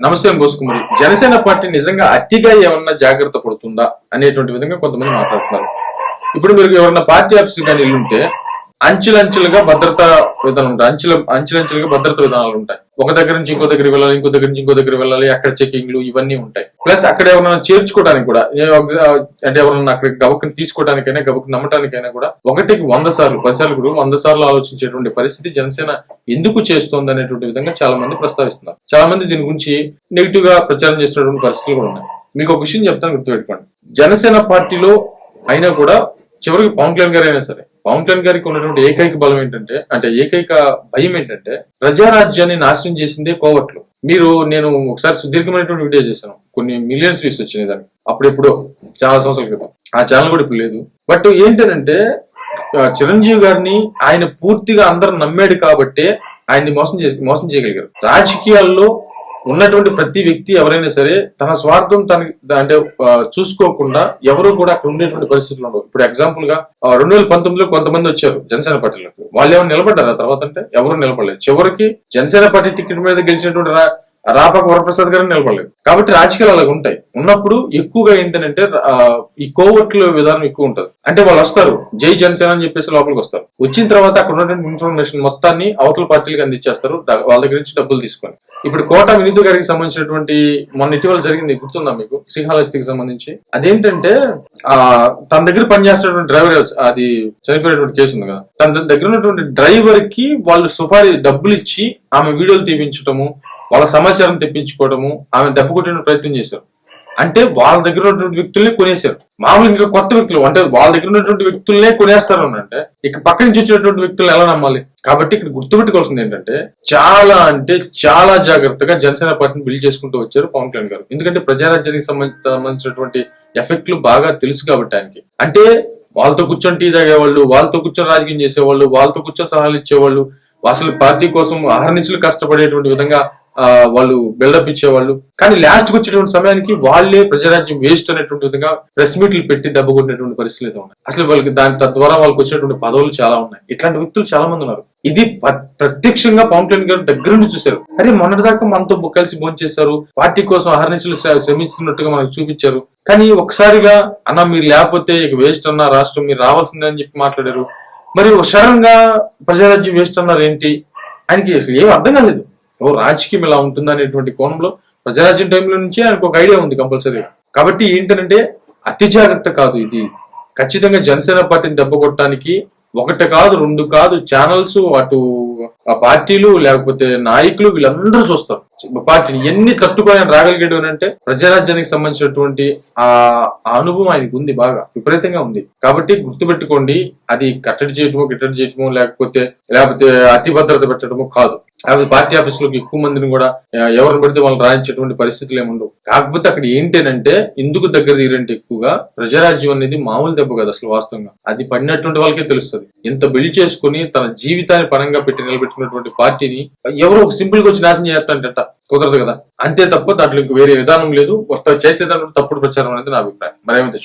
నమస్తే గోసుకుమారి. జనసేన పార్టీ నిజంగా అతిగా ఏమన్నా జాగ్రత్త పడుతుందా అనేటువంటి విధంగా కొంతమంది మాట్లాడుతున్నారు. ఇప్పుడు మీరు ఎవరన్నా పార్టీ ఆఫీస్ కానీ ఇల్లుంటే అంచెలంచెలుగా భద్రతా విధానం ఉంటాయి. అంచెలంచెలుగా భద్రతా విధానాలు ఉంటాయి. ఒక దగ్గర నుంచి ఇంకో దగ్గర వెళ్ళాలి, ఇంకో దగ్గర నుంచి ఇంకో దగ్గర వెళ్ళాలి, అక్కడ చెకింగ్లు ఇవన్నీ ఉంటాయి. ప్లస్ అక్కడ ఎవరైనా చేర్చుకోవడానికి కూడా, అంటే ఎవరన్నా అక్కడ గబక్కుని తీసుకోవడానికైనా గబక్కు నమ్మటానికైనా కూడా 1కి 100 సార్లు 10 సార్లు కూడా 100 సార్లు ఆలోచించేటువంటి పరిస్థితి జనసేన ఎందుకు చేస్తోంది అనేటువంటి విధంగా చాలా మంది ప్రస్తావిస్తున్నారు. చాలా మంది దీని గురించి నెగిటివ్ గా ప్రచారం చేస్తున్నటువంటి పరిస్థితులు కూడా ఉన్నాయి. మీకు ఒక విషయం చెప్తాను, గుర్తుపెట్టుకోండి. జనసేన పార్టీలో అయినా కూడా చివరికి పవన్ కళ్యాణ్ గారు అయినా సరే, పవన్ కళ్యాణ్ గారికి ఉన్నటువంటి ఏకైక బలం ఏంటంటే, అంటే ఏకైక భయం ఏంటంటే, ప్రజారాజ్యాన్ని నాశనం చేసిందే కోవట్లు. నేను ఒకసారి సుదీర్ఘమైనటువంటి వీడియో చేశాను, కొన్ని మిలియన్స్ వ్యూస్ వచ్చినాయి దానికి, అప్పుడెప్పుడో చాలా సంవత్సరాల క్రితం. ఆ ఛానల్ కూడా ఇప్పుడు లేదు. బట్ ఏంటంటే, చిరంజీవి గారిని ఆయన పూర్తిగా అందరు నమ్మాడు కాబట్టే ఆయన్ని మోసం చేయగలిగారు. రాజకీయాల్లో ఉన్నటువంటి ప్రతి వ్యక్తి ఎవరైనా సరే తన స్వార్థం అంటే చూసుకోకుండా ఎవరు కూడా అక్కడ ఉండేటువంటి పరిస్థితులు ఉండవు. ఇప్పుడు ఎగ్జాంపుల్ గా 2019లో కొంతమంది వచ్చారు జనసేన పార్టీలోకి. వాళ్ళు ఏమైనా నిలబడ్డారు ఆ తర్వాత అంటే ఎవరు నిలబడలేదు. చివరికి జనసేన పార్టీ టికెట్ మీద గెలిచినటువంటి రాపాక వరప్రసాద్ గారు నిలబడలేదు. కాబట్టి రాజకీయాలు అలాగ ఉంటాయి. ఉన్నప్పుడు ఎక్కువగా ఏంటంటే ఈ కోవట్ల విధానం ఎక్కువ ఉంటుంది. అంటే వాళ్ళు వస్తారు, జై జనసేన అని చెప్పేసి లోపలికి వస్తారు. వచ్చిన తర్వాత అక్కడ ఉన్నటువంటి ఇన్ఫర్మేషన్ మొత్తాన్ని అవతల పార్టీలకు అందించేస్తారు, వాళ్ళ దగ్గర నుంచి డబ్బులు తీసుకొని. ఇప్పుడు కోట వినీత్ గారికి సంబంధించినటువంటి మొన్న ఇటీవల జరిగింది, గుర్తుందా మీకు? శ్రీకాళహస్తికి సంబంధించి అదేంటంటే, తన దగ్గర పనిచేస్తున్నటువంటి డ్రైవర్, అది చనిపోయినటువంటి కేసు ఉంది కదా, తన దగ్గర ఉన్నటువంటి డ్రైవర్ కి వాళ్ళు సుపారీ డబ్బులు ఇచ్చి ఆమె వీడియోలు తీపించటము, వాళ్ళ సమాచారం తెప్పించుకోవడము, ఆమె దెబ్బ కొట్టిన ప్రయత్నం చేశారు. అంటే వాళ్ళ దగ్గర ఉన్నటువంటి వ్యక్తుల్ని కొనేశారు. మామూలు ఇంకా కొత్త వ్యక్తులు అంటే వాళ్ళ దగ్గర ఉన్నటువంటి వ్యక్తులనే కొనేస్తారు అంటే ఇక పక్క నుంచి వచ్చినటువంటి వ్యక్తులను ఎలా నమ్మాలి? కాబట్టి ఇక్కడ గుర్తుపెట్టుకోవాల్సింది ఏంటంటే, చాలా జాగ్రత్తగా జనసేన పార్టీని బిల్డ్ చేసుకుంటూ వచ్చారు పవన్ కళ్యాణ్ గారు. ఎందుకంటే ప్రజారాజ్యానికి సంబంధించినటువంటి ఎఫెక్ట్లు బాగా తెలుసు కాబట్టి ఆయనకి. అంటే వాళ్ళతో కూర్చొని టీ తాగేవాళ్ళు, వాళ్ళతో కూర్చొని రాజకీయం చేసేవాళ్ళు, వాళ్ళతో కూర్చొని సలహాలు ఇచ్చేవాళ్ళు, అసలు పార్టీ కోసం అహర్నిశలు కష్టపడేటువంటి విధంగా వాళ్ళు బిల్డప్ ఇచ్చేవాళ్ళు. కానీ లాస్ట్ కి వచ్చేటువంటి సమయానికి వాళ్ళే ప్రజారాజ్యం వేస్ట్ అనేటువంటి విధంగా ప్రెస్ మీట్లు పెట్టి దెబ్బ కొట్టినటువంటి పరిస్థితులు ఉన్నాయి. అసలు వాళ్ళకి తద్వారా వాళ్ళకి వచ్చినటువంటి పదవులు చాలా ఉన్నాయి. ఇట్లాంటి వ్యక్తులు చాలా మంది ఉన్నారు. ఇది ప్రత్యక్షంగా పవన్ కళ్యాణ్ గారు దగ్గర నుండి చూశారు. అరే మొన్నటిదాకా మనతో కలిసి భోంచేశారు, పార్టీ కోసం అహర్నిశలు శ్రమిస్తున్నట్టుగా మనకు చూపించారు. కానీ ఒకసారిగా అన్న మీరు లేకపోతే ఇక వేస్ట్ అన్న రాష్ట్రం, మీరు రావాల్సిందే అని చెప్పి మాట్లాడారు. మరి సడన్ గా ప్రజారాజ్యం వేస్ట్ అన్నారు ఏంటి? ఆయనకి అసలు ఏం అర్థం కాలేదు. రాజకీయం ఇలా ఉంటుందా అనేటువంటి కోణంలో ప్రజారాజ్యం టైంలో నుంచి ఆయనకు ఒక ఐడియా ఉంది కంపల్సరీ. కాబట్టి ఏంటంటే అతి జాగ్రత్త కాదు ఇది. ఖచ్చితంగా జనసేన పార్టీని దెబ్బ కొట్టడానికి 1 కాదు 2 కాదు ఛానల్స్, అటు పార్టీలు లేకపోతే నాయకులు వీళ్ళందరూ చూస్తారు పార్టీని. ఎన్ని తట్టుకొని ఆయన రాగలిగాడు అంటే ప్రజారాజ్యానికి సంబంధించినటువంటి ఆ అనుభవం ఆయనకు ఉంది, బాగా విపరీతంగా ఉంది. కాబట్టి గుర్తుపెట్టుకోండి, అది కట్టడి చేయటమో లేకపోతే అతి భద్రత పెట్టడమో కాదు. పార్టీ ఆఫీసులోకి ఎక్కువ మందిని కూడా ఎవరిని పడితే వాళ్ళని రాయించేటువంటి పరిస్థితులు ఏముండవు. కాకపోతే అక్కడ ఏంటంటే ఎందుకు దగ్గర తీరంటే, ఎక్కువగా ప్రజారాజ్యం అనేది మామూలు దెబ్బ కదా అసలు. వాస్తవంగా అది పడినటువంటి వాళ్ళకే తెలుస్తుంది. ఇంత బిల్డ్ చేసుకుని తన జీవితాన్ని పరంగా పెట్టి నిలబెట్టుకున్నటువంటి పార్టీని ఎవరో ఒక సింపుల్ గా వచ్చి నాశనం చేస్తారంట, కుదరదు కదా. అంతే తప్ప దాంట్లో వేరే విధానం లేదు. చేసేదాంట్లో తప్పుడు ప్రచారం అనేది నా అభిప్రాయం. మరేమైతే